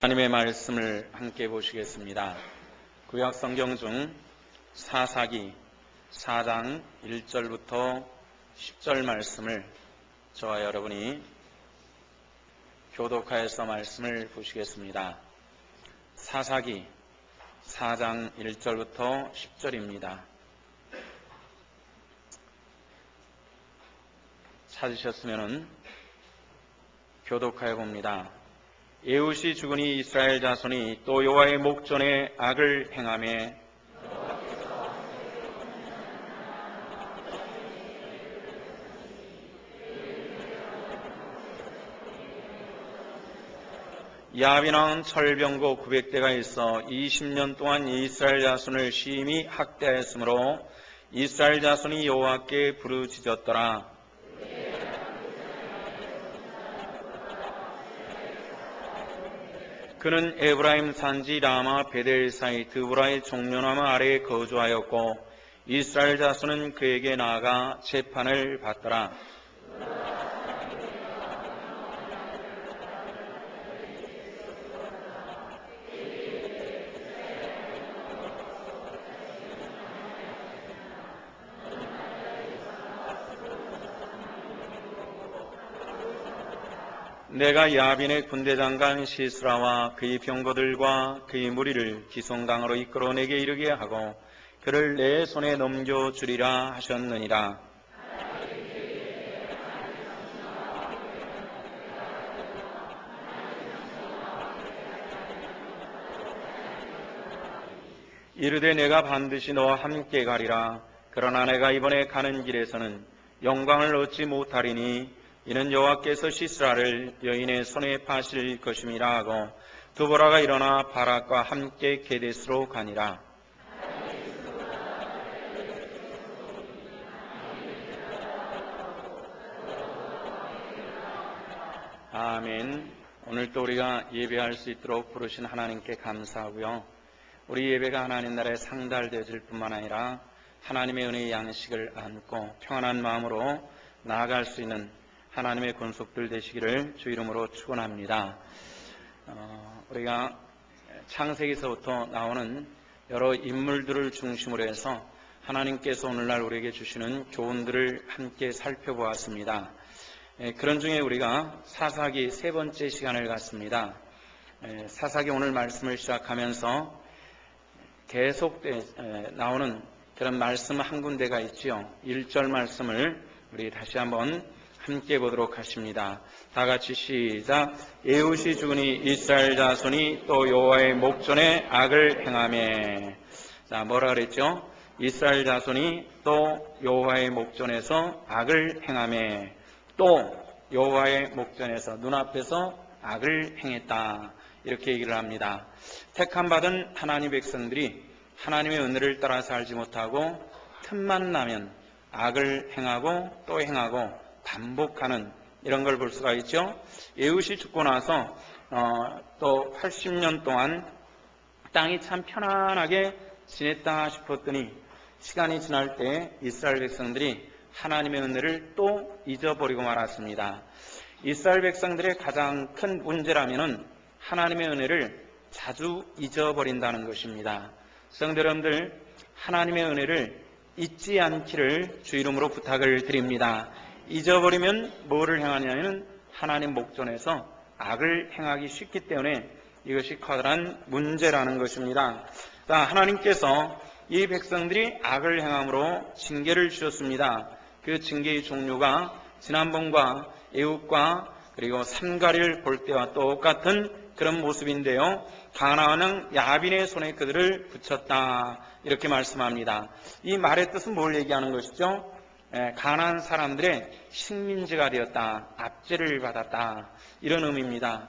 하나님의 말씀을 함께 보시겠습니다. 구약 성경 중 사사기 4장 1절부터 10절 말씀을 저와 여러분이 교독하여서 말씀을 보시겠습니다. 사사기 4장 1절부터 10절입니다. 찾으셨으면 교독하여 봅니다. 에훗이 죽으니 이스라엘 자손이 또 여호와의 목전에 악을 행하며 야빈 왕은 철병거 900대가 있어 20년 동안 이스라엘 자손을 심히 학대하였으므로 이스라엘 자손이 여호와께 부르짖었더라. 그는 에브라임 산지 라마 베델 사이 드보라의 종려나무 아래에 거주하였고 이스라엘 자손은 그에게 나아가 재판을 받더라. 내가 야빈의 군대장관 시스라와 그의 병거들과 그의 무리를 기송강으로 이끌어 내게 이르게 하고 그를 내 손에 넘겨주리라 하셨느니라. 이르되 내가 반드시 너와 함께 가리라. 그러나 내가 이번에 가는 길에서는 영광을 얻지 못하리니 이는 여호와께서 시스라를 여인의 손에 파실 것임이라 하고 드보라가 일어나 바락과 함께 게데스로 가니라. 아멘. 오늘도 우리가 예배할 수 있도록 부르신 하나님께 감사하고요. 우리 예배가 하나님 나라에 상달되어질 뿐만 아니라 하나님의 은혜의 양식을 안고 평안한 마음으로 나아갈 수 있는 하나님의 권속들 되시기를 주 이름으로 축원합니다. 우리가 창세기서부터 나오는 여러 인물들을 중심으로 해서 하나님께서 오늘날 우리에게 주시는 교훈들을 함께 살펴보았습니다. 그런 중에 우리가 사사기 세 번째 시간을 갖습니다. 사사기 오늘 말씀을 시작하면서 계속 나오는 그런 말씀 한 군데가 있지요. 1절 말씀을 우리 다시 한번 함께 보도록 하십니다. 다 같이 시작. 에훗이 죽으니 이스라엘 자손이 또 여호와의 목전에 악을 행하며. 자, 뭐라 그랬죠? 이스라엘 자손이 또 여호와의 목전에서 악을 행하며. 또 여호와의 목전에서 눈앞에서 악을 행했다. 이렇게 얘기를 합니다. 택함받은 하나님 백성들이 하나님의 은혜를 따라 살지 못하고 틈만 나면 악을 행하고 또 행하고 반복하는 이런 걸 볼 수가 있죠. 에훗이 죽고 나서 또 80년 동안 땅이 참 편안하게 지냈다 싶었더니 시간이 지날 때 이스라엘 백성들이 하나님의 은혜를 또 잊어버리고 말았습니다. 이스라엘 백성들의 가장 큰 문제라면은 하나님의 은혜를 자주 잊어버린다는 것입니다. 성도 여러분들, 하나님의 은혜를 잊지 않기를 주 이름으로 부탁을 드립니다. 잊어버리면 뭐를 행하냐면 하나님 목전에서 악을 행하기 쉽기 때문에 이것이 커다란 문제라는 것입니다. 자, 하나님께서 이 백성들이 악을 행함으로 징계를 주셨습니다. 그 징계의 종류가 지난번과 에훗과 그리고 삼가리를 볼 때와 똑같은 그런 모습인데요. 가나안 왕 야빈의 손에 그들을 붙였다. 이렇게 말씀합니다. 이 말의 뜻은 뭘 얘기하는 것이죠? 가나안 사람들의 식민지가 되었다. 압제를 받았다. 이런 의미입니다.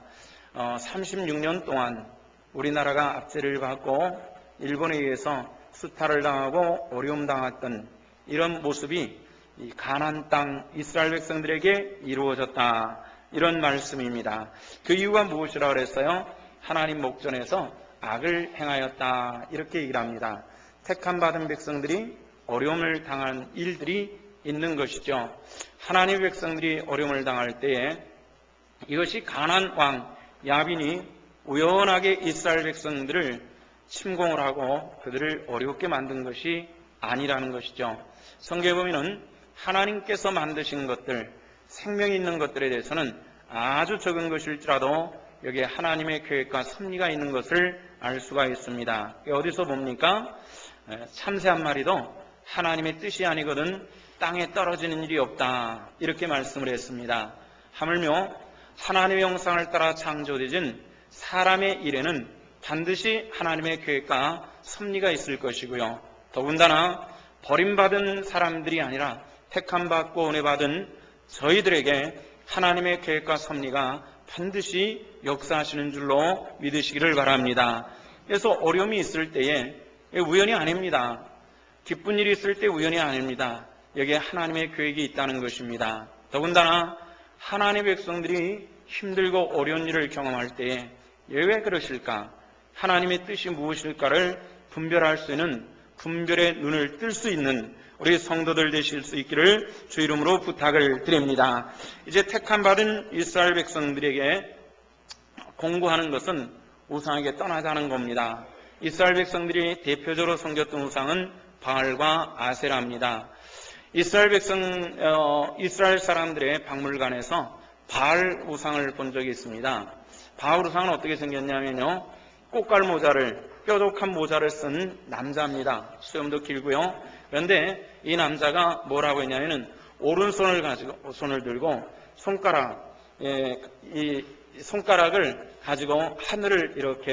36년 동안 우리나라가 압제를 받고 일본에 의해서 수탈을 당하고 어려움 당했던 이런 모습이 이 가나안 땅 이스라엘 백성들에게 이루어졌다. 이런 말씀입니다. 그 이유가 무엇이라고 그랬어요? 하나님 목전에서 악을 행하였다. 이렇게 얘기를 합니다. 택함받은 백성들이 어려움을 당한 일들이 있는 것이죠. 하나님의 백성들이 어려움을 당할 때에 이것이 가나안 왕 야빈이 우연하게 이스라엘 백성들을 침공을 하고 그들을 어렵게 만든 것이 아니라는 것이죠. 성경에 보면은 하나님께서 만드신 것들, 생명이 있는 것들에 대해서는 아주 적은 것일지라도 여기에 하나님의 계획과 섭리가 있는 것을 알 수가 있습니다. 어디서 봅니까? 참새 한 마리도 하나님의 뜻이 아니거든 땅에 떨어지는 일이 없다, 이렇게 말씀을 했습니다. 하물며 하나님의 형상을 따라 창조되진 사람의 일에는 반드시 하나님의 계획과 섭리가 있을 것이고요. 더군다나 버림받은 사람들이 아니라 택함받고 은혜받은 저희들에게 하나님의 계획과 섭리가 반드시 역사하시는 줄로 믿으시기를 바랍니다. 그래서 어려움이 있을 때에 우연이 아닙니다. 기쁜 일이 있을 때 우연이 아닙니다. 여기에 하나님의 계획이 있다는 것입니다. 더군다나 하나님의 백성들이 힘들고 어려운 일을 경험할 때에 왜 그러실까? 하나님의 뜻이 무엇일까를 분별할 수 있는 분별의 눈을 뜰 수 있는 우리 성도들 되실 수 있기를 주 이름으로 부탁을 드립니다. 이제 택함받은 이스라엘 백성들에게 공고하는 것은 우상에게 떠나자는 겁니다. 이스라엘 백성들이 대표적으로 섬겼던 우상은 바알과 아세라입니다. 이스라엘 사람들의 박물관에서 바알 우상을 본 적이 있습니다. 바알 우상은 어떻게 생겼냐면요, 꽃갈 모자를, 뾰족한 모자를 쓴 남자입니다. 수염도 길고요. 그런데 이 남자가 뭐라고 했냐면은 오른손을 가지고 손을 들고 이 손가락을 가지고 하늘을 이렇게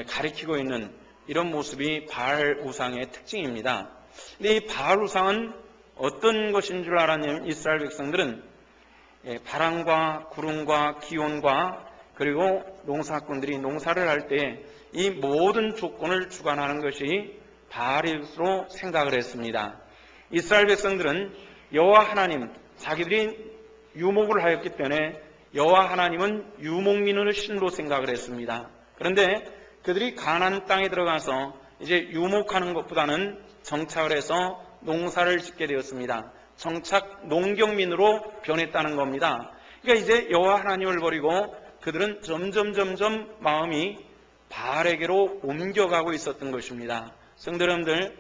가리키고 있는 이런 모습이 바알 우상의 특징입니다. 근데 이 바알 우상은 어떤 것인 줄 알았냐면 이스라엘 백성들은 바람과 구름과 기온과 그리고 농사꾼들이 농사를 할 때 이 모든 조건을 주관하는 것이 바알으로 생각을 했습니다. 이스라엘 백성들은 여호와 하나님, 자기들이 유목을 하였기 때문에 여호와 하나님은 유목민의 신으로 생각을 했습니다. 그런데 그들이 가나안 땅에 들어가서 이제 유목하는 것보다는 정착을 해서 농사를 짓게 되었습니다. 정착 농경민으로 변했다는 겁니다. 그러니까 이제 여호와 하나님을 버리고 그들은 점점 마음이 바알에게로 옮겨가고 있었던 것입니다. 성도 여러분들,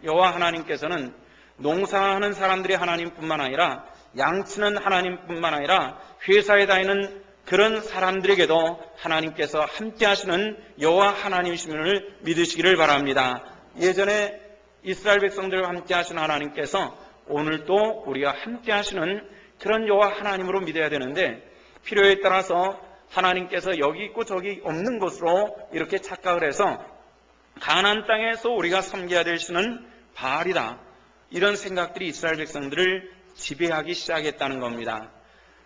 여호와 하나님께서는 농사하는 사람들이 하나님뿐만 아니라 양치는 하나님뿐만 아니라 회사에 다니는 그런 사람들에게도 하나님께서 함께 하시는 여호와 하나님이심을 믿으시기를 바랍니다. 예전에 이스라엘 백성들과 함께 하시는 하나님께서 오늘도 우리와 함께 하시는 그런 여호와 하나님으로 믿어야 되는데, 필요에 따라서 하나님께서 여기 있고 저기 없는 곳으로 이렇게 착각을 해서 가나안 땅에서 우리가 섬겨야 될 신은 바알이다, 이런 생각들이 이스라엘 백성들을 지배하기 시작했다는 겁니다.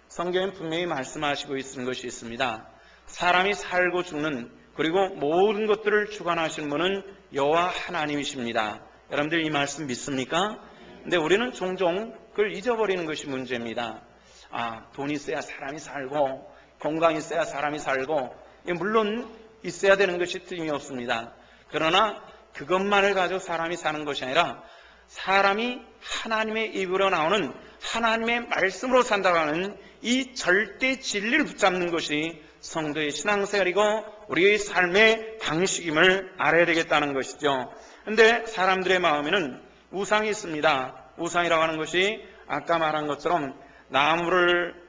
성경은 분명히 말씀하시고 있는 것이 있습니다. 사람이 살고 죽는, 그리고 모든 것들을 주관하시는 분은 여호와 하나님이십니다. 여러분들 이 말씀 믿습니까? 근데 우리는 종종 그걸 잊어버리는 것이 문제입니다. 돈이 있어야 사람이 살고 건강이 있어야 사람이 살고, 물론 있어야 되는 것이 틀림이 없습니다. 그러나 그것만을 가지고 사람이 사는 것이 아니라 사람이 하나님의 입으로 나오는 하나님의 말씀으로 산다고 하는 이 절대 진리를 붙잡는 것이 성도의 신앙생활이고 우리의 삶의 방식임을 알아야 되겠다는 것이죠. 그런데 사람들의 마음에는 우상이 있습니다. 우상이라고 하는 것이 아까 말한 것처럼 나무를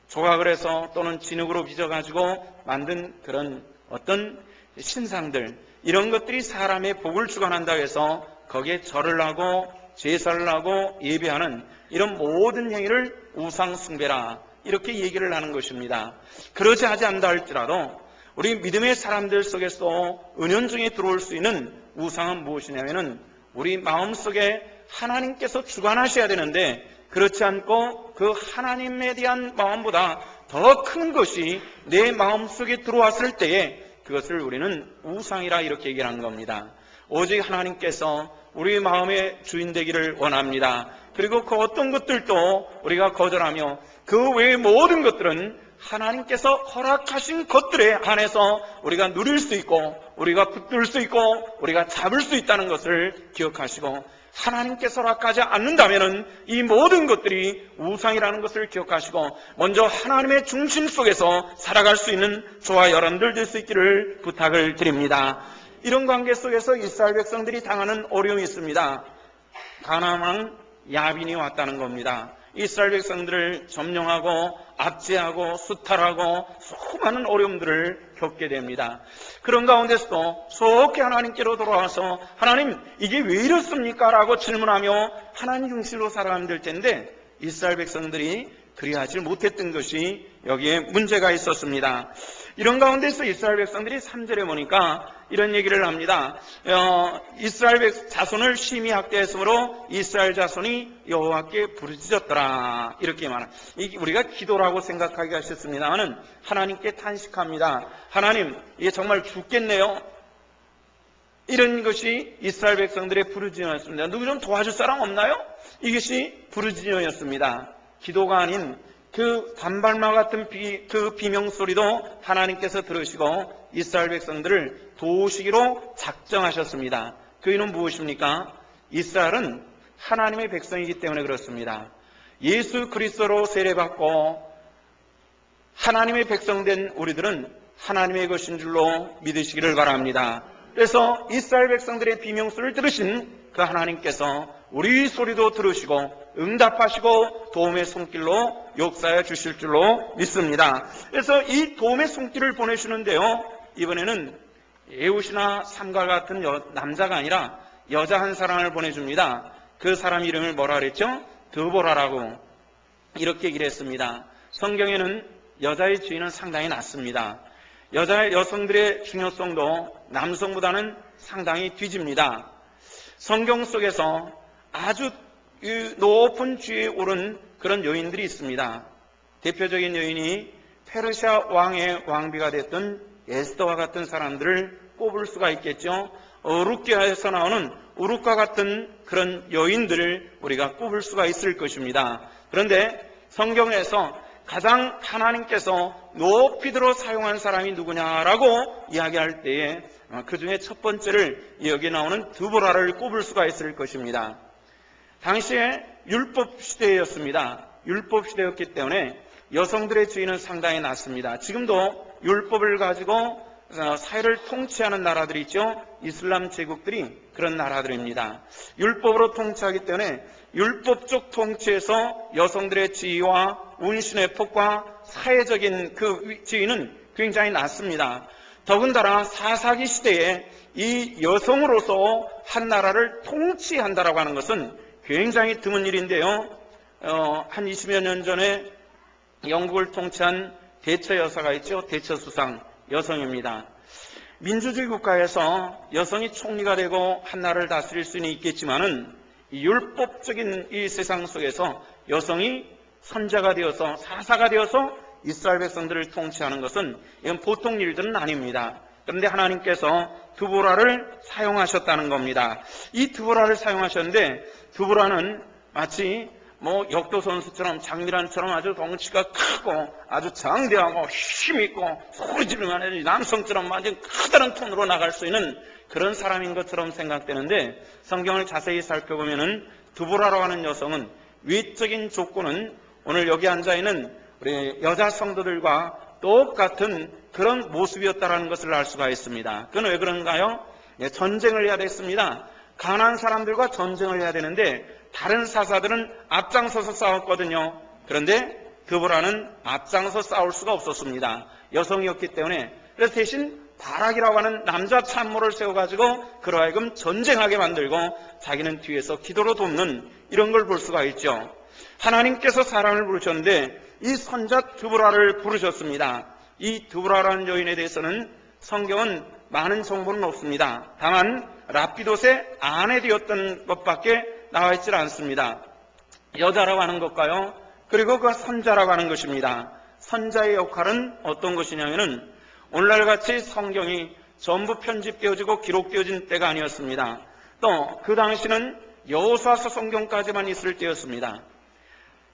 조각을 해서 또는 진흙으로 빚어가지고 만든 그런 어떤 신상들, 이런 것들이 사람의 복을 주관한다고 해서 거기에 절을 하고 제사를 하고 예배하는 이런 모든 행위를 우상 숭배라, 이렇게 얘기를 하는 것입니다. 그러지 하지 않다 할지라도 우리 믿음의 사람들 속에서 은연중에 들어올 수 있는 우상은 무엇이냐면은 우리 마음속에 하나님께서 주관하셔야 되는데 그렇지 않고 그 하나님에 대한 마음보다 더 큰 것이 내 마음속에 들어왔을 때에 그것을 우리는 우상이라 이렇게 얘기하는 겁니다. 오직 하나님께서 우리 마음의 주인 되기를 원합니다. 그리고 그 어떤 것들도 우리가 거절하며 그 외의 모든 것들은 하나님께서 허락하신 것들에 한해서 우리가 누릴 수 있고 우리가 붙들 수 있고 우리가 잡을 수 있다는 것을 기억하시고, 하나님께서 허락하지 않는다면 이 모든 것들이 우상이라는 것을 기억하시고 먼저 하나님의 중심 속에서 살아갈 수 있는 저와 여러분들 될 수 있기를 부탁을 드립니다. 이런 관계 속에서 이스라엘 백성들이 당하는 어려움이 있습니다. 가나안 왕 야빈이 왔다는 겁니다. 이스라엘 백성들을 점령하고 압제하고 수탈하고 수많은 어려움들을 겪게 됩니다. 그런 가운데서도 속히 하나님께로 돌아와서 하나님 이게 왜 이렇습니까? 라고 질문하며 하나님 중심으로 살아가면 될 텐데 이스라엘 백성들이 그리하지 못했던 것이 여기에 문제가 있었습니다. 이런 가운데서 이스라엘 백성들이 3절에 보니까 이런 얘기를 합니다. 이스라엘 자손을 심히 학대했으므로 이스라엘 자손이 여호와께 부르짖었더라. 이렇게 말합니다. 우리가 기도라고 생각하기가 쉽습니다만 하나님께 탄식합니다. 하나님 이게 정말 죽겠네요. 이런 것이 이스라엘 백성들의 부르짖음이었습니다. 누구 좀 도와줄 사람 없나요? 이것이 부르짖음이었습니다. 기도가 아닌 그 단발마 같은 그 비명소리도 하나님께서 들으시고 이스라엘 백성들을 도우시기로 작정하셨습니다. 그 이유는 무엇입니까? 이스라엘은 하나님의 백성이기 때문에 그렇습니다. 예수 그리스도로 세례받고 하나님의 백성된 우리들은 하나님의 것인 줄로 믿으시기를 바랍니다. 그래서 이스라엘 백성들의 비명소리를 들으신 그 하나님께서 우리 소리도 들으시고 응답하시고 도움의 손길로 역사해 주실 줄로 믿습니다. 그래서 이 도움의 손길을 보내주는데요, 이번에는 에웃이나 삼가 같은 남자가 아니라 여자 한 사람을 보내줍니다. 그 사람 이름을 뭐라 그랬죠? 드보라라고 이렇게 얘기를 했습니다. 성경에는 여자의 지위는 상당히 낮습니다. 여성들의 중요성도 남성보다는 상당히 뒤집니다. 성경 속에서 아주 높은 지위에 오른 그런 여인들이 있습니다. 대표적인 여인이 페르시아 왕의 왕비가 됐던 에스더와 같은 사람들을 꼽을 수가 있겠죠. 룻기야에서 나오는 우룻과 같은 그런 여인들을 우리가 꼽을 수가 있을 것입니다. 그런데 성경에서 가장 하나님께서 높이 들어 사용한 사람이 누구냐라고 이야기할 때에 그 중에 첫 번째를 여기 나오는 드보라를 꼽을 수가 있을 것입니다. 당시에 율법 시대였습니다. 율법 시대였기 때문에 여성들의 지위는 상당히 낮습니다. 지금도 율법을 가지고 사회를 통치하는 나라들이 있죠. 이슬람 제국들이 그런 나라들입니다. 율법으로 통치하기 때문에 율법적 통치에서 여성들의 지위와 운신의 폭과 사회적인 그 지위는 굉장히 낮습니다. 더군다나 사사기 시대에 이 여성으로서 한 나라를 통치한다라고 하는 것은 굉장히 드문 일인데요. 한 20여 년 전에 영국을 통치한 대처 여사가 있죠. 대처 수상 여성입니다. 민주주의 국가에서 여성이 총리가 되고 한 나라를 다스릴 수는 있겠지만은 이 율법적인 이 세상 속에서 여성이 선자가 되어서 사사가 되어서 이스라엘 백성들을 통치하는 것은 이건 보통 일들은 아닙니다. 그런데 하나님께서 드보라를 사용하셨다는 겁니다. 이 드보라를 사용하셨는데 드보라는 마치 역도 선수처럼 장미란처럼 아주 덩치가 크고 아주 장대하고 힘있고 소리 지르면 남성처럼 아주 커다란 톤으로 나갈 수 있는 그런 사람인 것처럼 생각되는데 성경을 자세히 살펴보면은 드보라라고 하는 여성은 외적인 조건은 오늘 여기 앉아있는 우리 여자 성도들과 똑같은 그런 모습이었다는 것을 알 수가 있습니다. 그건 왜 그런가요? 전쟁을 해야 됐습니다. 가난한 사람들과 전쟁을 해야 되는데 다른 사사들은 앞장서서 싸웠거든요. 그런데 드보라는 앞장서 싸울 수가 없었습니다. 여성이었기 때문에. 그래서 대신 바락이라고 하는 남자 참모를 세워가지고 그러하여금 전쟁하게 만들고 자기는 뒤에서 기도로 돕는 이런 걸 볼 수가 있죠. 하나님께서 사람을 부르셨는데 이 선자 드보라를 부르셨습니다. 이 드보라라는 여인에 대해서는 성경은 많은 정보는 없습니다. 다만 라피돗의 아내 되었던 것밖에 나와 있질 않습니다. 여자라고 하는 것과요. 그리고 그 선자라고 하는 것입니다. 선자의 역할은 어떤 것이냐면은 오늘날 같이 성경이 전부 편집되어지고 기록되어진 때가 아니었습니다. 또 그 당시는 여호수아서 성경까지만 있을 때였습니다.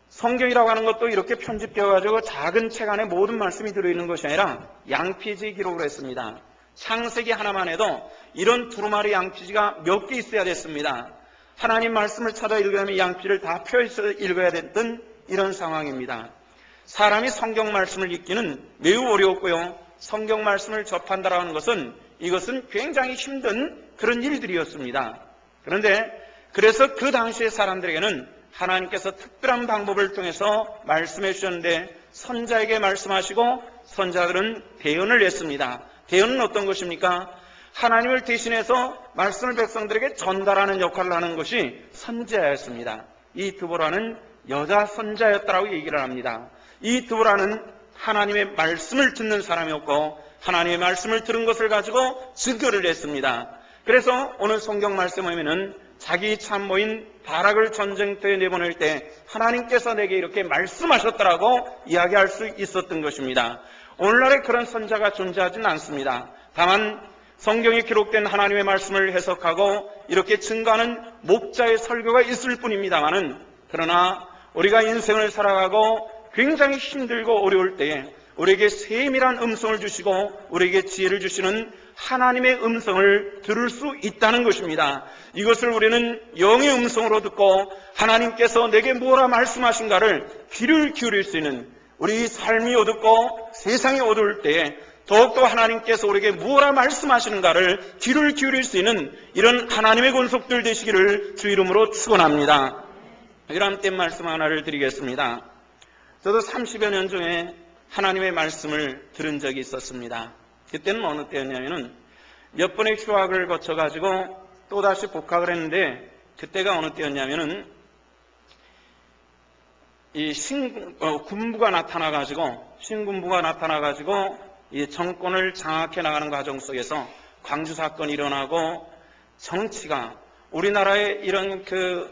성경이라고 하는 것도 이렇게 편집되어가지고 작은 책 안에 모든 말씀이 들어있는 것이 아니라 양피지 기록을 했습니다. 창세기 하나만 해도 이런 두루마리 양피지가 몇 개 있어야 됐습니다. 하나님 말씀을 찾아 읽으려면 양피를 다 펴서 읽어야 됐던 이런 상황입니다. 사람이 성경 말씀을 읽기는 매우 어려웠고요. 성경 말씀을 접한다라는 것은 이것은 굉장히 힘든 그런 일들이었습니다. 그래서 그 당시의 사람들에게는 하나님께서 특별한 방법을 통해서 말씀해 주셨는데 선자에게 말씀하시고 선자들은 대언을 했습니다. 대언은 어떤 것입니까? 하나님을 대신해서 말씀을 백성들에게 전달하는 역할을 하는 것이 선자였습니다. 이 드보라는 여자 선자였다라고 얘기를 합니다. 이 드보라는 하나님의 말씀을 듣는 사람이었고 하나님의 말씀을 들은 것을 가지고 증거를 했습니다. 그래서 오늘 성경 말씀에 보면은 자기 참모인 바락을 전쟁터에 내보낼 때 하나님께서 내게 이렇게 말씀하셨다라고 이야기할 수 있었던 것입니다. 오늘날에 그런 선자가 존재하지는 않습니다. 다만 성경에 기록된 하나님의 말씀을 해석하고 이렇게 증거하는 목자의 설교가 있을 뿐입니다만은, 그러나 우리가 인생을 살아가고 굉장히 힘들고 어려울 때에 우리에게 세밀한 음성을 주시고 우리에게 지혜를 주시는 하나님의 음성을 들을 수 있다는 것입니다. 이것을 우리는 영의 음성으로 듣고 하나님께서 내게 뭐라 말씀하신가를 귀를 기울일 수 있는, 우리 삶이 어둡고 세상이 어두울 때에 더욱더 하나님께서 우리에게 뭐라 말씀하시는가를 귀를 기울일 수 있는 이런 하나님의 권속들 되시기를 주 이름으로 축원합니다. 이런 말씀 하나를 드리겠습니다. 저도 30여 년 전에 하나님의 말씀을 들은 적이 있었습니다. 그때는 어느 때였냐면은 몇 번의 휴학을 거쳐가지고 또다시 복학을 했는데, 그때가 어느 때였냐면은 이 군부가 나타나가지고 이 정권을 장악해 나가는 과정 속에서 광주 사건이 일어나고 정치가, 우리나라의 이런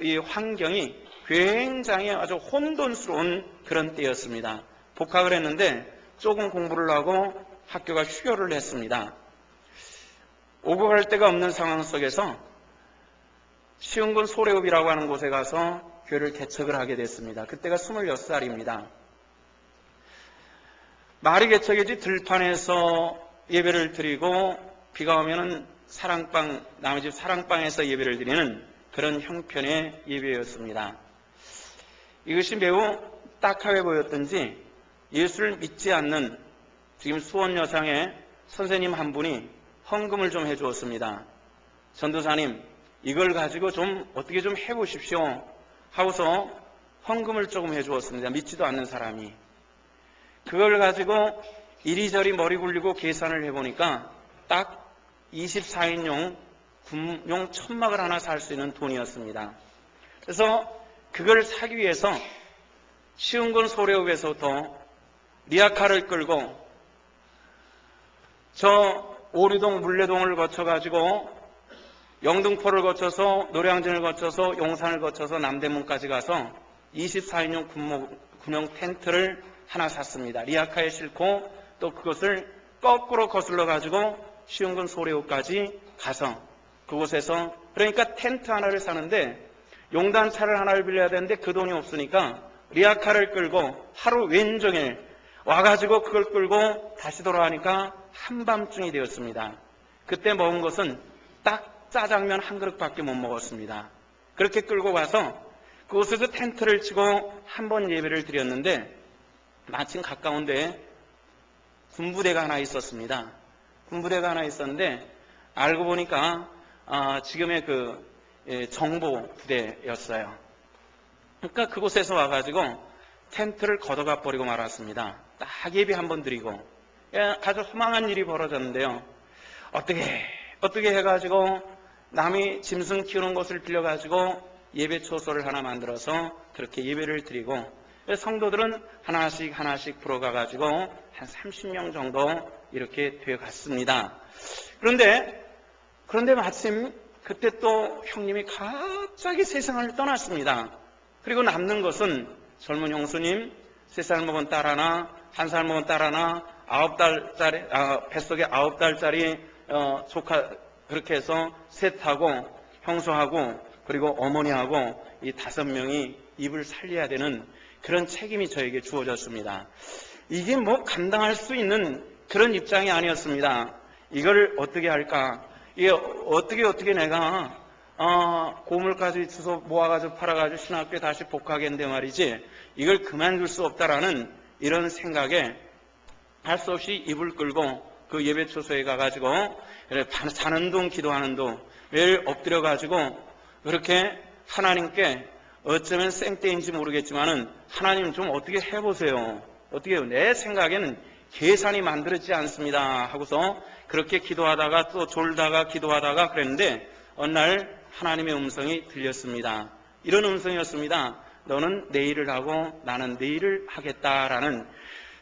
이 환경이 굉장히 아주 혼돈스러운 그런 때였습니다. 복학을 했는데 조금 공부를 하고 학교가 휴교를 했습니다. 오고 갈 데가 없는 상황 속에서 시흥군 소래읍이라고 하는 곳에 가서 교회를 개척을 하게 됐습니다. 그때가 26살입니다. 말이 개척이지 들판에서 예배를 드리고 비가 오면은 남의 집 사랑방에서 예배를 드리는 그런 형편의 예배였습니다. 이것이 매우 딱하게 보였던지 예수를 믿지 않는 지금 수원 여상의 선생님 한 분이 헌금을 좀 해주었습니다. 전도사님, 이걸 가지고 좀 어떻게 좀 해보십시오 하고서 헌금을 조금 해주었습니다. 믿지도 않는 사람이. 그걸 가지고 이리저리 머리 굴리고 계산을 해보니까 딱 24인용 군용 천막을 하나 살 수 있는 돈이었습니다. 그래서 그걸 사기 위해서 시흥군 소래읍에서부터 리아카를 끌고 저 오류동 물레동을 거쳐가지고 영등포를 거쳐서 노량진을 거쳐서 용산을 거쳐서 남대문까지 가서 24인용 군용 텐트를 하나 샀습니다. 리아카에 싣고 또 그것을 거꾸로 거슬러 가지고 시흥군 소래읍까지 가서 그곳에서, 그러니까 텐트 하나를 사는데 용단차를 하나를 빌려야 되는데 그 돈이 없으니까 리아카를 끌고 하루 왼종일 와가지고 그걸 끌고 다시 돌아가니까 한밤중이 되었습니다. 그때 먹은 것은 딱 짜장면 한 그릇밖에 못 먹었습니다. 그렇게 끌고 가서 그곳에서 텐트를 치고 한 번 예배를 드렸는데 마침 가까운데 군부대가 하나 있었습니다. 군부대가 하나 있었는데 알고 보니까 지금의 정보 부대였어요. 그러니까 그곳에서 와가지고 텐트를 걷어가 버리고 말았습니다. 딱 예배 한번 드리고 아주 허망한 일이 벌어졌는데요. 어떻게 해가지고 남이 짐승 키우는 곳을 빌려가지고 예배 초소를 하나 만들어서 그렇게 예배를 드리고 성도들은 하나씩 불어가가지고 한 30명 정도 이렇게 되어갔습니다. 그런데 마침 그때 또 형님이 갑자기 세상을 떠났습니다. 그리고 남는 것은 젊은 형수님, 3살 먹은 딸 하나, 1살 먹은 딸 하나, 9달짜리, 뱃속에 9달짜리 조카, 그렇게 해서 셋하고 형수하고 그리고 어머니하고 이 5명이 입을 살려야 되는 그런 책임이 저에게 주어졌습니다. 이게 뭐 감당할 수 있는 그런 입장이 아니었습니다. 이걸 어떻게 할까? 이게 어떻게 내가 고물까지 주워 모아가지고 팔아가지고 신학교에 다시 복학했는데 말이지, 이걸 그만둘 수 없다라는 이런 생각에 할 수 없이 입을 끌고 그 예배 초소에 가가지고 자는 동 기도하는 동 매일 엎드려가지고 그렇게 하나님께 어쩌면 생떼인지 모르겠지만은 하나님 좀 어떻게 해보세요. 어떻게 해요? 내 생각에는 계산이 만들어지지 않습니다 하고서 그렇게 기도하다가 또 졸다가 기도하다가 그랬는데 어느 날 하나님의 음성이 들렸습니다. 이런 음성이었습니다. 너는 내일을 하고 나는 내일을 하겠다라는.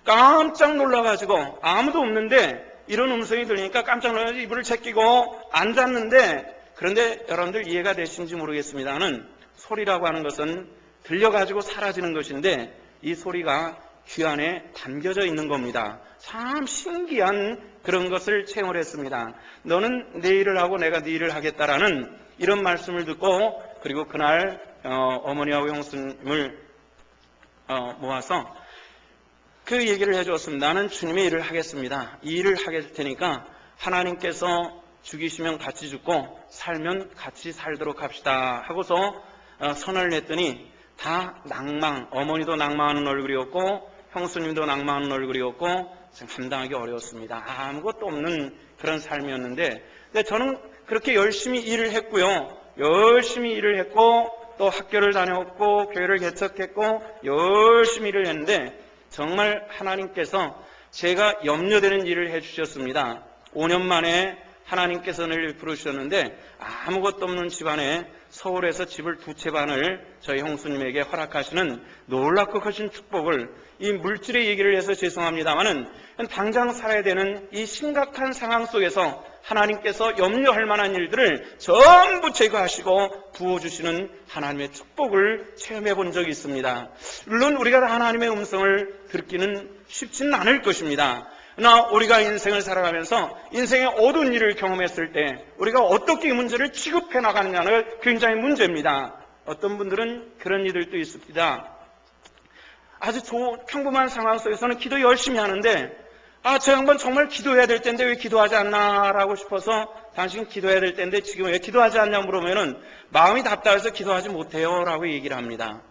깜짝 놀라가지고 아무도 없는데 이런 음성이 들리니까 깜짝 놀라서 이불을 제끼고 앉았는데, 그런데 여러분들 이해가 되시는지 모르겠습니다는 소리라고 하는 것은 들려가지고 사라지는 것인데 이 소리가 귀 안에 담겨져 있는 겁니다. 참 신기한 그런 것을 체험을 했습니다. 너는 내 일을 하고 내가 네 일을 하겠다라는 이런 말씀을 듣고, 그리고 그날 어머니하고 형수님을 모아서 그 얘기를 해주었습니다. 나는 주님의 일을 하겠습니다. 이 일을 하게 될 테니까 하나님께서 죽이시면 같이 죽고 살면 같이 살도록 합시다 하고서 선언을 했더니 다 낭망, 어머니도 낭망하는 얼굴이었고 형수님도 낭망하는 얼굴이었고 감당하기 어려웠습니다. 아무것도 없는 그런 삶이었는데, 근데 저는 그렇게 열심히 일을 했고요. 열심히 일을 했고 또 학교를 다녔고 교회를 개척했고 열심히 일을 했는데 정말 하나님께서 제가 염려되는 일을 해주셨습니다. 5년 만에 하나님께서 늘 부르셨는데 아무것도 없는 집안에 서울에서 집을 2채 반을 저희 형수님에게 허락하시는 놀랍고 크신 축복을, 이 물질의 얘기를 해서 죄송합니다만은 당장 살아야 되는 이 심각한 상황 속에서 하나님께서 염려할 만한 일들을 전부 제거하시고 부어주시는 하나님의 축복을 체험해 본 적이 있습니다. 물론 우리가 하나님의 음성을 듣기는 쉽지는 않을 것입니다. 그러나 우리가 인생을 살아가면서 인생의 어두운 일을 경험했을 때 우리가 어떻게 이 문제를 취급해 나가느냐는 굉장히 문제입니다. 어떤 분들은 그런 이들도 있습니다. 아주 평범한 상황 속에서는 기도 열심히 하는데 저 양반 정말 기도해야 될 텐데 왜 기도하지 않나 라고 싶어서 당신 기도해야 될 텐데 지금 왜 기도하지 않냐 물으면은 마음이 답답해서 기도하지 못해요 라고 얘기를 합니다.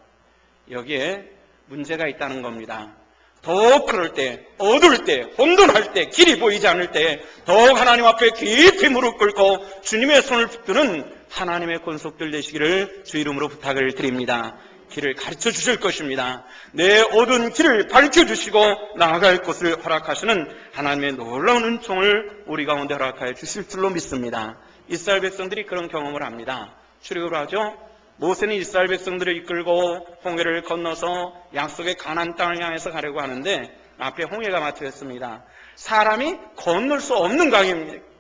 여기에 문제가 있다는 겁니다. 더욱 그럴 때, 어두울 때, 혼돈할 때, 길이 보이지 않을 때 더욱 하나님 앞에 깊이 무릎 꿇고 주님의 손을 붙드는 하나님의 권속들 되시기를 주 이름으로 부탁을 드립니다. 길을 가르쳐 주실 것입니다. 내 어두운 길을 밝혀주시고 나아갈 곳을 허락하시는 하나님의 놀라운 은총을 우리 가운데 허락하여 주실 줄로 믿습니다. 이스라엘 백성들이 그런 경험을 합니다. 출애굽을 하죠. 모세는 이스라엘 백성들을 이끌고 홍해를 건너서 약속의 가나안 땅을 향해서 가려고 하는데 앞에 홍해가 막혀있습니다. 사람이 건널 수 없는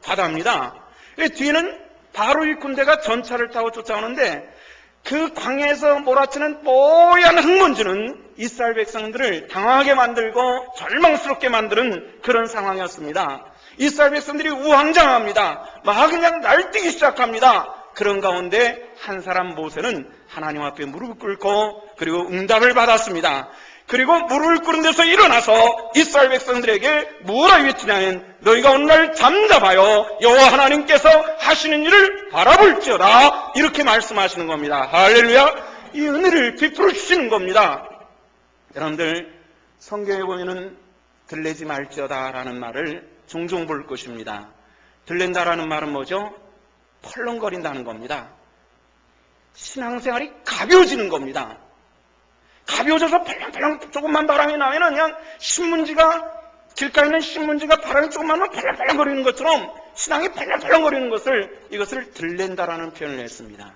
바다입니다. 뒤에는 바로의 군대가 전차를 타고 쫓아오는데 그 광야에서 몰아치는 뽀얀 흙먼지는 이스라엘 백성들을 당황하게 만들고 절망스럽게 만드는 그런 상황이었습니다. 이스라엘 백성들이 우왕좌왕합니다. 막 그냥 날뛰기 시작합니다. 그런 가운데 한 사람 모세는 하나님 앞에 무릎을 꿇고 그리고 응답을 받았습니다. 그리고 무릎을 꿇은 데서 일어나서 이스라엘 백성들에게 뭐라 외치냐면 너희가 오늘 잠잠하여 여호와 하나님께서 하시는 일을 바라볼지어다 이렇게 말씀하시는 겁니다. 할렐루야. 이 은혜를 베풀어 주시는 겁니다. 여러분들 성경에 보면은 들레지 말지어다 라는 말을 종종 볼 것입니다. 들렌다라는 말은 뭐죠? 펄렁거린다는 겁니다. 신앙생활이 가벼워지는 겁니다. 가벼워져서 펄렁펄렁 조금만 바람이 나면 그냥 길가에 있는 신문지가 바람이 조금만 나면 펄렁펄렁거리는 것처럼 신앙이 펄렁펄렁거리는 이것을 들렌다라는 표현을 했습니다.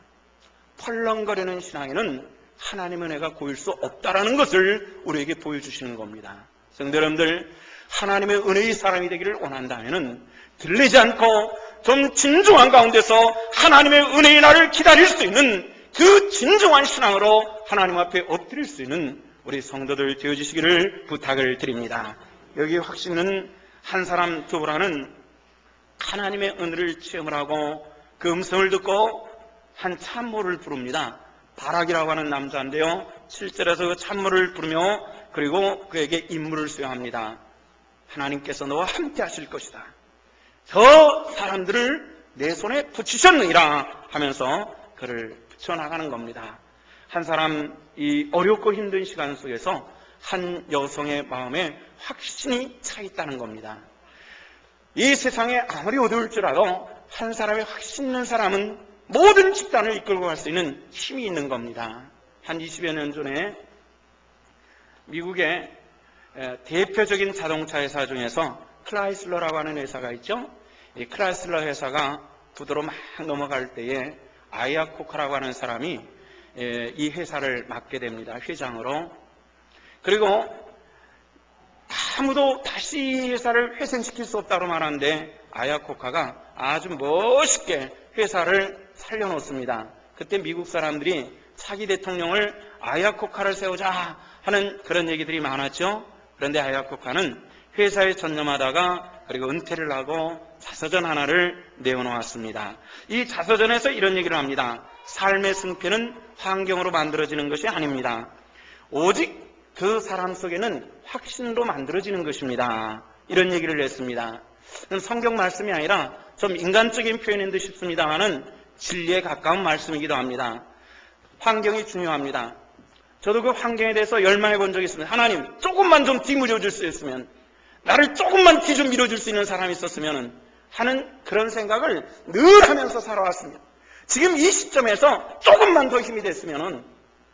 펄렁거리는 신앙에는 하나님의 은혜가 고일 수 없다라는 것을 우리에게 보여주시는 겁니다. 성도 여러분들, 하나님의 은혜의 사람이 되기를 원한다면은 들리지 않고 좀 진중한 가운데서 하나님의 은혜의 날을 기다릴 수 있는 그 진정한 신앙으로 하나님 앞에 엎드릴 수 있는 우리 성도들 되어주시기를 부탁을 드립니다. 여기 확신은 한 사람 두부라는 하나님의 은혜를 체험을 하고 그 음성을 듣고 한 참모를 부릅니다. 바락이라고 하는 남자인데요. 7절에서 그 참모를 부르며 그리고 그에게 임무를 수여합니다. 하나님께서 너와 함께 하실 것이다. 저 사람들을 내 손에 붙이셨느니라 하면서 그를 붙여나가는 겁니다. 한 사람 이 어렵고 힘든 시간 속에서 한 여성의 마음에 확신이 차 있다는 겁니다. 이 세상에 아무리 어두울지라도 한 사람의 확신 있는 사람은 모든 집단을 이끌고 갈 수 있는 힘이 있는 겁니다. 한 20여 년 전에 미국의 대표적인 자동차 회사 중에서 클라이슬러라고 하는 회사가 있죠. 이 클라이슬러 회사가 부도로 막 넘어갈 때에 아야코카라고 하는 사람이 이 회사를 맡게 됩니다. 회장으로. 그리고 아무도 다시 이 회사를 회생시킬 수 없다고 말하는데 아야코카가 아주 멋있게 회사를 살려놓습니다. 그때 미국 사람들이 차기 대통령을 아야코카를 세우자 하는 그런 얘기들이 많았죠. 그런데 아야코카는 회사에 전념하다가 그리고 은퇴를 하고 자서전 하나를 내어놓았습니다. 이 자서전에서 이런 얘기를 합니다. 삶의 승패는 환경으로 만들어지는 것이 아닙니다. 오직 그 사람 속에는 확신으로 만들어지는 것입니다. 이런 얘기를 했습니다. 성경 말씀이 아니라 좀 인간적인 표현인 듯 싶습니다만은 진리에 가까운 말씀이기도 합니다. 환경이 중요합니다. 저도 그 환경에 대해서 열망해 본 적이 있습니다. 하나님, 조금만 좀 뒤무려 줄 수 있으면, 나를 조금만 뒤 좀 밀어줄 수 있는 사람이 있었으면 하는 그런 생각을 늘 하면서 살아왔습니다. 지금 이 시점에서 조금만 더 힘이 됐으면,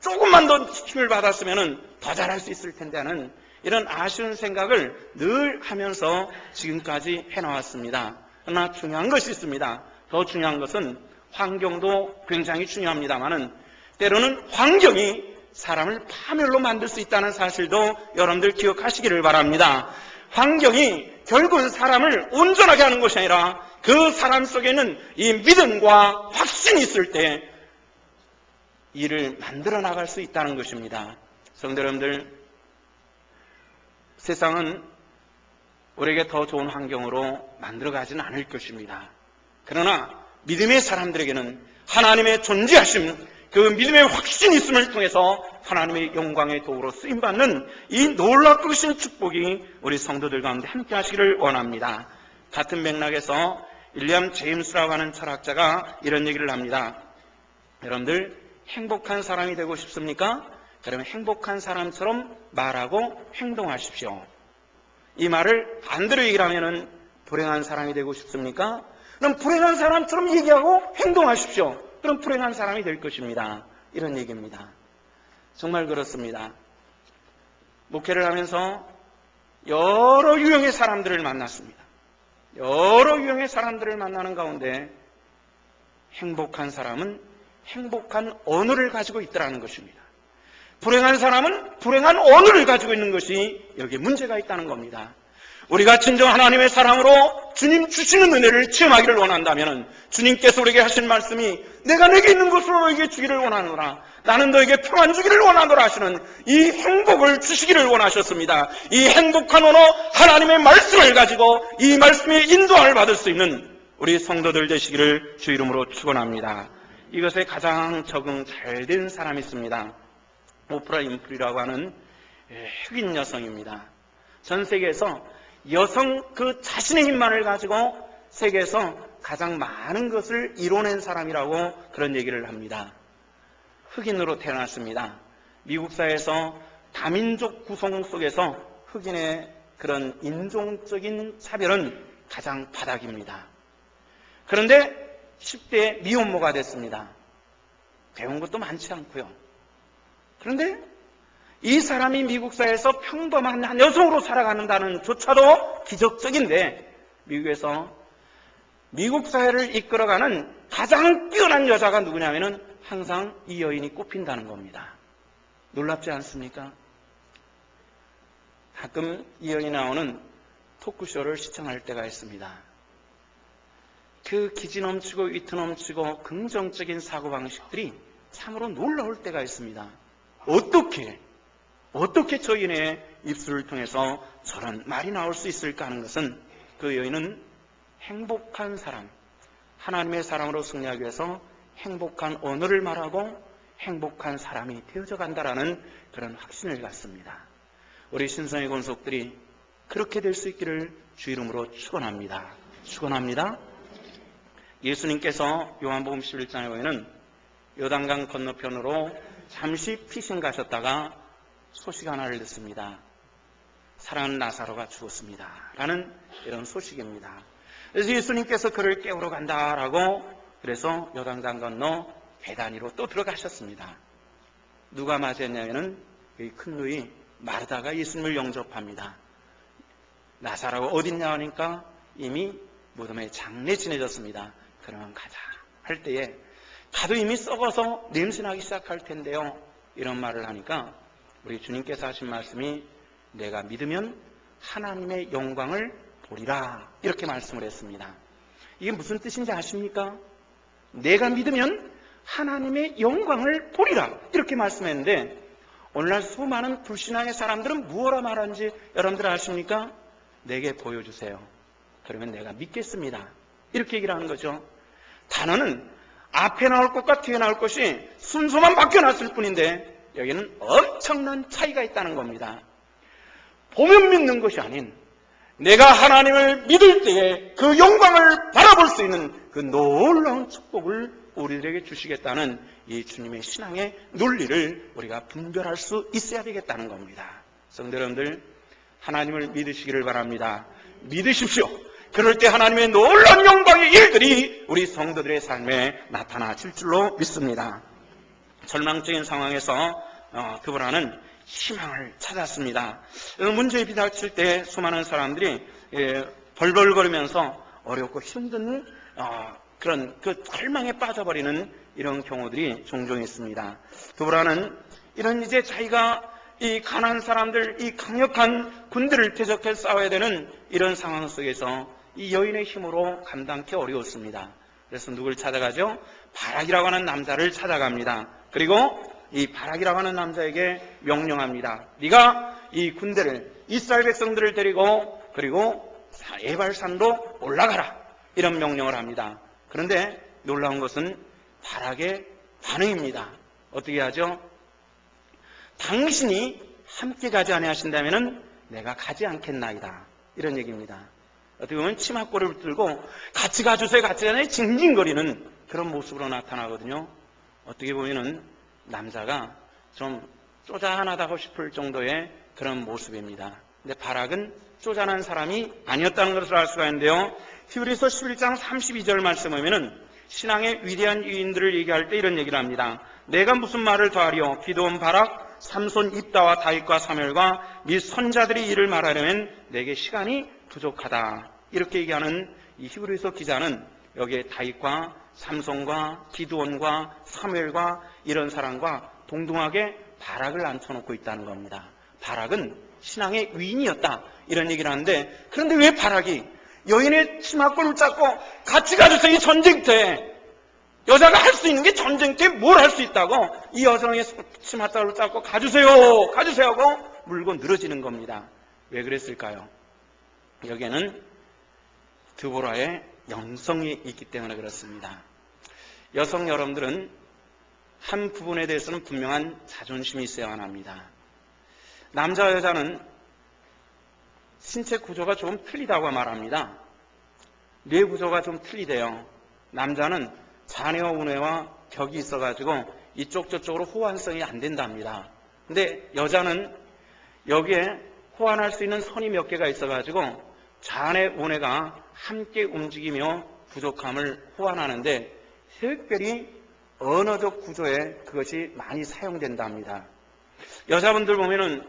조금만 더 힘을 받았으면 더 잘할 수 있을 텐데 하는 이런 아쉬운 생각을 늘 하면서 지금까지 해나왔습니다. 그러나 중요한 것이 있습니다. 더 중요한 것은 환경도 굉장히 중요합니다만은 때로는 환경이 사람을 파멸로 만들 수 있다는 사실도 여러분들 기억하시기를 바랍니다. 환경이 결국은 사람을 온전하게 하는 것이 아니라 그 사람 속에는 이 믿음과 확신이 있을 때 일을 만들어 나갈 수 있다는 것입니다. 성도 여러분들, 세상은 우리에게 더 좋은 환경으로 만들어가지는 않을 것입니다. 그러나 믿음의 사람들에게는 하나님의 존재하심, 그 믿음의 확신이 있음을 통해서 하나님의 영광의 도구로 쓰임받는 이 놀랍고 크신 축복이 우리 성도들 가운데 함께 하시기를 원합니다. 같은 맥락에서 윌리엄 제임스라고 하는 철학자가 이런 얘기를 합니다. 여러분들 행복한 사람이 되고 싶습니까? 그러면 행복한 사람처럼 말하고 행동하십시오. 이 말을 반대로 얘기를 하면 불행한 사람이 되고 싶습니까? 그럼 불행한 사람처럼 얘기하고 행동하십시오. 그럼 불행한 사람이 될 것입니다. 이런 얘기입니다. 정말 그렇습니다. 목회를 하면서 여러 유형의 사람들을 만났습니다. 여러 유형의 사람들을 만나는 가운데 행복한 사람은 행복한 언어를 가지고 있다는 것입니다. 불행한 사람은 불행한 언어를 가지고 있는 것이 여기에 문제가 있다는 겁니다. 우리가 진정 하나님의 사랑으로 주님 주시는 은혜를 체험하기를 원한다면 주님께서 우리에게 하신 말씀이 내가 내게 있는 것으로 너에게 주기를 원하노라, 나는 너에게 평안 주기를 원하노라 하시는 이 행복을 주시기를 원하셨습니다. 이 행복한 언어 하나님의 말씀을 가지고 이 말씀의 인도함을 받을 수 있는 우리 성도들 되시기를 주 이름으로 축원합니다. 이것에 가장 적응 잘 된 사람이 있습니다. 오프라 윈프리라고 하는 흑인 여성입니다. 전 세계에서 여성 그 자신의 힘만을 가지고 세계에서 가장 많은 것을 이뤄낸 사람이라고 그런 얘기를 합니다. 흑인으로 태어났습니다. 미국 사회에서 다민족 구성 속에서 흑인의 그런 인종적인 차별은 가장 바닥입니다. 그런데 10대 미혼모가 됐습니다. 배운 것도 많지 않고요. 그런데 이 사람이 미국 사회에서 평범한 한 여성으로 살아가는다는 조차도 기적적인데, 미국에서 미국 사회를 이끌어가는 가장 뛰어난 여자가 누구냐면은 항상 이 여인이 꼽힌다는 겁니다. 놀랍지 않습니까? 가끔 이 여인이 나오는 토크쇼를 시청할 때가 있습니다. 그 기지 넘치고 위트 넘치고 긍정적인 사고방식들이 참으로 놀라울 때가 있습니다. 어떻게 저 여인의 입술을 통해서 저런 말이 나올 수 있을까 하는 것은 그 여인은 행복한 사람, 하나님의 사람으로 승리하기 위해서 행복한 언어를 말하고 행복한 사람이 되어져 간다라는 그런 확신을 갖습니다. 우리 신성의 권속들이 그렇게 될 수 있기를 주 이름으로 축원합니다. 축원합니다. 예수님께서 요한복음 11장에 보면 요단강 건너편으로 잠시 피신 가셨다가 소식 하나를 듣습니다. 사랑하는 나사로가 죽었습니다 라는 이런 소식입니다. 그래서 예수님께서 그를 깨우러 간다라고 그래서 요단강 건너 베다니로 또 들어가셨습니다. 누가 맞이했냐면은 이 큰 누이 마르다가 예수님을 영접합니다. 나사로가 어딨냐 하니까 이미 무덤에 장례 지내졌습니다. 그러면 가자 할 때에 가도 이미 썩어서 냄새나기 시작할 텐데요. 이런 말을 하니까 우리 주님께서 하신 말씀이 내가 믿으면 하나님의 영광을 보리라 이렇게 말씀을 했습니다. 이게 무슨 뜻인지 아십니까? 내가 믿으면 하나님의 영광을 보리라 이렇게 말씀했는데 오늘날 수많은 불신앙의 사람들은 무엇라 말하는지 여러분들 아십니까? 내게 보여주세요. 그러면 내가 믿겠습니다. 이렇게 얘기를 하는 거죠. 단어는 앞에 나올 것과 뒤에 나올 것이 순서만 바뀌어놨을 뿐인데 여기는 엄청난 차이가 있다는 겁니다. 보면 믿는 것이 아닌 내가 하나님을 믿을 때에 그 영광을 바라볼 수 있는 그 놀라운 축복을 우리들에게 주시겠다는 이 주님의 신앙의 논리를 우리가 분별할 수 있어야 되겠다는 겁니다. 성도 여러분들, 하나님을 믿으시기를 바랍니다. 믿으십시오. 그럴 때 하나님의 놀라운 영광의 일들이 우리 성도들의 삶에 나타나질 줄로 믿습니다. 절망적인 상황에서 그분은 희망을 찾았습니다. 문제에 비닥칠 때 수많은 사람들이 벌벌거리면서 어렵고 힘든 그런 그 절망에 빠져버리는 이런 경우들이 종종 있습니다. 그분은 이런 이제 자기가 이 가난한 사람들, 이 강력한 군대를 대적해 싸워야 되는 이런 상황 속에서 이 여인의 힘으로 감당하기 어려웠습니다. 그래서 누굴 찾아가죠? 바락이라고 하는 남자를 찾아갑니다. 그리고 이 바락이라고 하는 남자에게 명령합니다. 네가 이 군대를 이스라엘 백성들을 데리고 그리고 에발산으로 올라가라 이런 명령을 합니다. 그런데 놀라운 것은 바락의 반응입니다. 어떻게 하죠? 당신이 함께 가지 아니하신다면 내가 가지 않겠나이다 이런 얘기입니다. 어떻게 보면 치마꼬리를 들고 같이 가주세요 같이 가주세요 징징거리는 그런 모습으로 나타나거든요. 어떻게 보면은 남자가 좀 쪼잔하다고 싶을 정도의 그런 모습입니다. 근데 바락은 쪼잔한 사람이 아니었다는 것을 알 수가 있는데요. 히브리서 11장 32절 말씀 보면은 신앙의 위대한 유인들을 얘기할 때 이런 얘기를 합니다. 내가 무슨 말을 더하리요? 기드온, 바락, 삼손, 입다와 다윗과 사무엘과 및 선자들이 이를 말하려면 내게 시간이 부족하다. 이렇게 얘기하는 이 히브리서 기자는 여기에 다윗과 삼손과 기드온과 사무엘과 이런 사람과 동등하게 바락을 앉혀놓고 있다는 겁니다. 바락은 신앙의 위인이었다 이런 얘기를 하는데 그런데 왜 바락이 여인의 치마꼴을 잡고 같이 가주세요 이 전쟁터에 여자가 할 수 있는 게 전쟁터에 뭘 할 수 있다고 이 여성의 치마꼴을 잡고 가주세요 하고 물고 늘어지는 겁니다. 왜 그랬을까요? 여기에는 드보라의 영성이 있기 때문에 그렇습니다. 여성 여러분들은 한 부분에 대해서는 분명한 자존심이 있어야만 합니다. 남자와 여자는 신체 구조가 좀 틀리다고 말합니다. 뇌 구조가 좀 틀리대요. 남자는 잔해와 운해와 벽이 있어가지고 이쪽 저쪽으로 호환성이 안 된답니다. 근데 여자는 여기에 호환할 수 있는 선이 몇 개가 있어가지고 잔해, 운해가 함께 움직이며 부족함을 호환하는데 특별히 언어적 구조에 그것이 많이 사용된답니다. 여자분들 보면은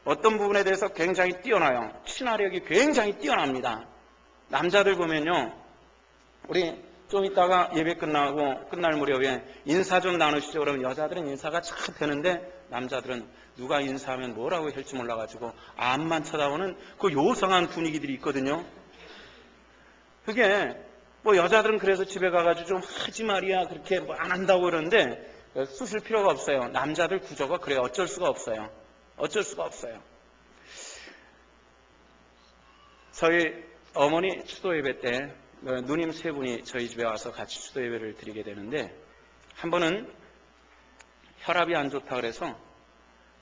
어떤 부분에 대해서 굉장히 뛰어나요. 친화력이 굉장히 뛰어납니다. 남자들 보면요. 우리 좀 이따가 예배 끝날 무렵에 인사 좀 나누시죠. 그러면 여자들은 인사가 참 되는데 남자들은 누가 인사하면 뭐라고 할지 몰라가지고 앞만 쳐다보는 그 요상한 분위기들이 있거든요. 그게 뭐 여자들은 그래서 집에 가가지고 좀 하지 말이야 그렇게 뭐 안 한다고 그러는데 쑤실 필요가 없어요. 남자들 구조가 그래요. 어쩔 수가 없어요. 저희 어머니 추도 예배 때 누님 세 분이 저희 집에 와서 같이 추도 예배를 드리게 되는데 한 번은 혈압이 안 좋다 그래서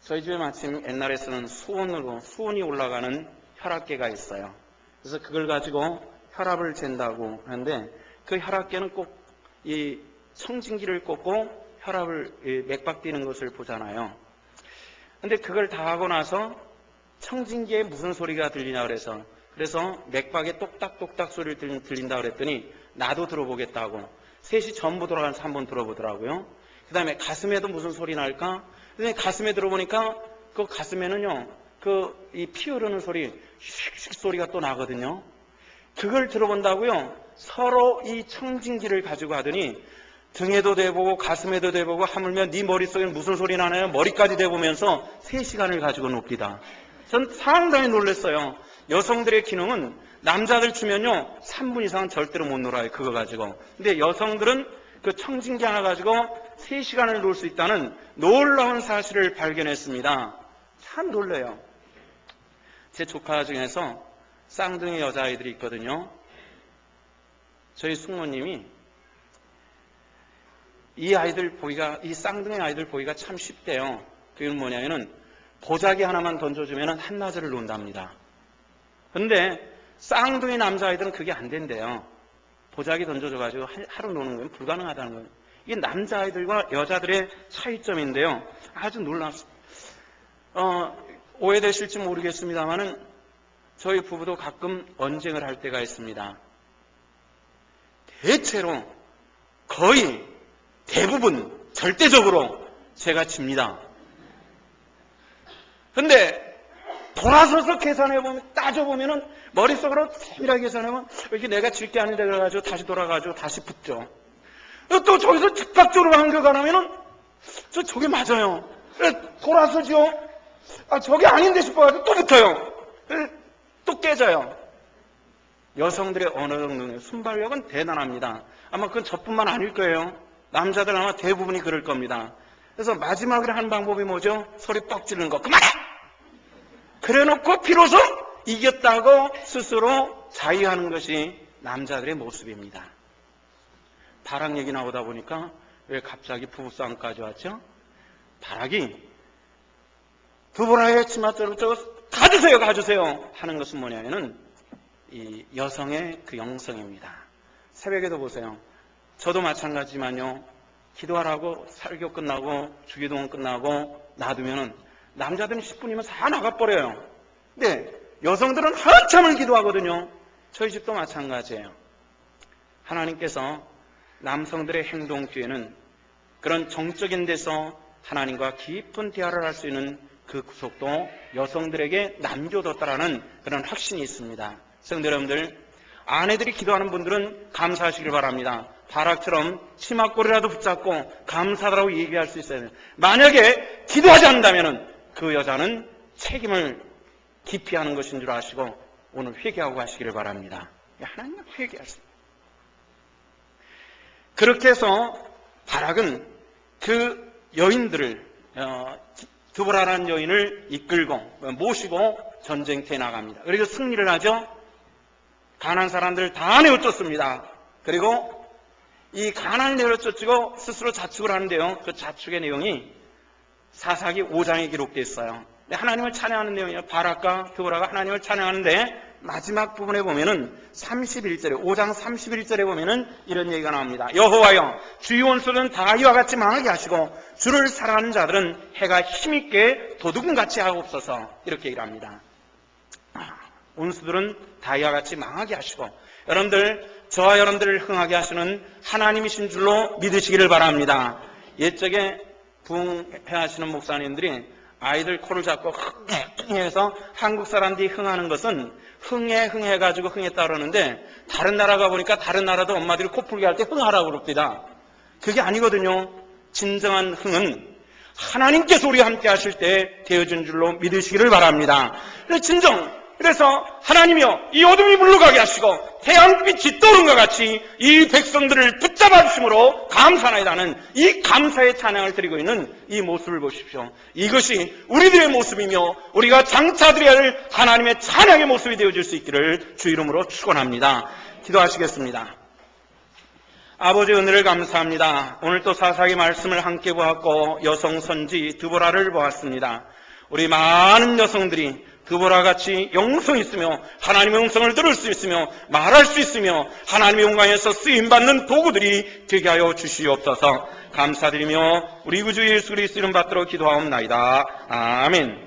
저희 집에 마침 옛날에 쓰는 수온이 올라가는 혈압계가 있어요. 그래서 그걸 가지고 혈압을 잰다고 하는데 그 혈압계는 꼭 이 청진기를 꽂고 혈압을 맥박 뛰는 것을 보잖아요. 근데 그걸 다 하고 나서 청진기에 무슨 소리가 들리냐 그래서 맥박에 똑딱똑딱 소리를 들린다 그랬더니 나도 들어보겠다고 3시 전부 돌아가면서 한번 들어보더라고요. 그 다음에 가슴에도 무슨 소리 날까? 근데 가슴에 들어보니까 그 가슴에는요, 이 피 흐르는 소리, 휙휙 소리가 또 나거든요. 그걸 들어본다고요. 서로 이 청진기를 가지고 하더니 등에도 대보고 가슴에도 대보고 하물며 네 머릿속에는 무슨 소리 나나요? 머리까지 대보면서 3시간을 가지고 놉니다. 전 상당히 놀랐어요. 여성들의 기능은 남자들 주면요 3분 이상은 절대로 못 놀아요. 그거 가지고. 근데 여성들은 그 청진기 하나 가지고 3시간을 놀 수 있다는 놀라운 사실을 발견했습니다. 참 놀래요. 제 조카 중에서 쌍둥이 여자아이들이 있거든요. 저희 숙모님이 이 쌍둥이 아이들 보기가 참 쉽대요. 그게 뭐냐면은 보자기 하나만 던져주면 한나절을 논답니다. 근데 쌍둥이 남자아이들은 그게 안 된대요. 보자기 던져줘가지고 하루 노는 건 불가능하다는 거예요. 이게 남자아이들과 여자들의 차이점인데요. 아주 놀랍습니다. 오해되실지 모르겠습니다만은 저희 부부도 가끔 언쟁을 할 때가 있습니다. 대체로 거의 대부분 절대적으로 제가 집니다. 근데 돌아서서 계산해보면, 따져보면은 머릿속으로 세밀하게 계산해보면 이렇게 내가 질 게 아닌데 그래가지고 다시 돌아가지고 다시 붙죠. 또 저기서 즉각적으로 반격 안 하면은 저게 맞아요. 돌아서죠. 저게 아닌데 싶어가지고 또 붙어요. 또 깨져요. 여성들의 언어적 능력, 순발력은 대단합니다. 아마 그건 저뿐만 아닐 거예요. 남자들 아마 대부분이 그럴 겁니다. 그래서 마지막으로 하는 방법이 뭐죠? 소리 뻑 지르는 거. 그만해! 그래놓고 비로소 이겼다고 스스로 자유하는 것이 남자들의 모습입니다. 바락 얘기 나오다 보니까 왜 갑자기 부부싸움까지 왔죠? 바락이 두보라의 치맛대로 가주세요 하는 것은 뭐냐면은 이 여성의 그 영성입니다. 새벽에도 보세요. 저도 마찬가지지만요. 기도하라고 설교 끝나고 주기도문 끝나고 놔두면은 남자들은 10분이면 다 나가버려요. 근데 여성들은 한참을 기도하거든요. 저희 집도 마찬가지예요. 하나님께서 남성들의 행동 뒤에는 그런 정적인 데서 하나님과 깊은 대화를 할 수 있는 그 구속도 여성들에게 남겨뒀다라는 그런 확신이 있습니다. 성도 여러분들, 아내들이 기도하는 분들은 감사하시길 바랍니다. 바락처럼 치마꼬리라도 붙잡고 감사하다고 얘기할 수 있어야 돼요. 만약에 기도하지 않는다면 그 여자는 책임을 기피하는 것인 줄 아시고 오늘 회개하고 가시기를 바랍니다. 하나님은 회개하십니다. 그렇게 해서 바락은 그 여인들을 두보라라는 여인을 이끌고 모시고 전쟁터에 나갑니다. 그리고 승리를 하죠. 가나안 사람들을 다 내어쫓습니다. 그리고 이 가나안을 내어쫓고 스스로 자축을 하는데요. 그 자축의 내용이 사사기 5장에 기록되어 있어요. 하나님을 찬양하는 내용이에요. 바락과 두보라가 하나님을 찬양하는데 마지막 부분에 보면은 31절에 5장 31절에 보면은 이런 얘기가 나옵니다. 여호와여, 주의 원수는 다 이와 같이 망하게 하시고 주를 사랑하는 자들은 해가 힘있게 도둑음같이 하옵소서. 이렇게 얘기를 합니다. 원수들은 다 이와 같이 망하게 하시고 여러분들, 저와 여러분들을 흥하게 하시는 하나님이신 줄로 믿으시기를 바랍니다. 옛적에 부흥회하시는 목사님들이 아이들 코를 잡고 흥해서 한국 사람들이 흥하는 것은 흥해가지고 흥했다 그러는데 다른 나라 가보니까 다른 나라도 엄마들이 코 풀게 할 때 흥하라고 그럽니다. 그게 아니거든요. 진정한 흥은 하나님께서 우리와 함께 하실 때 되어진 줄로 믿으시기를 바랍니다. 그래서 하나님이여, 이 어둠이 물러가게 하시고 태양빛이 떠오른 것 같이 이 백성들을 붙잡아 주심으로 감사하나이다는 이 감사의 찬양을 드리고 있는 이 모습을 보십시오. 이것이 우리들의 모습이며 우리가 장차 드려야 할 하나님의 찬양의 모습이 되어질 수 있기를 주 이름으로 축원합니다. 기도하시겠습니다. 아버지, 은혜를 감사합니다. 오늘 또 사사기 말씀을 함께 보았고 여성 선지 두보라를 보았습니다. 우리 많은 여성들이 그보다 같이 영성이 있으며 하나님의 음성을 들을 수 있으며 말할 수 있으며 하나님의 영광에서 쓰임받는 도구들이 되게 하여 주시옵소서. 감사드리며 우리 구주 예수 그리스도 이름 받들어 기도하옵나이다. 아멘.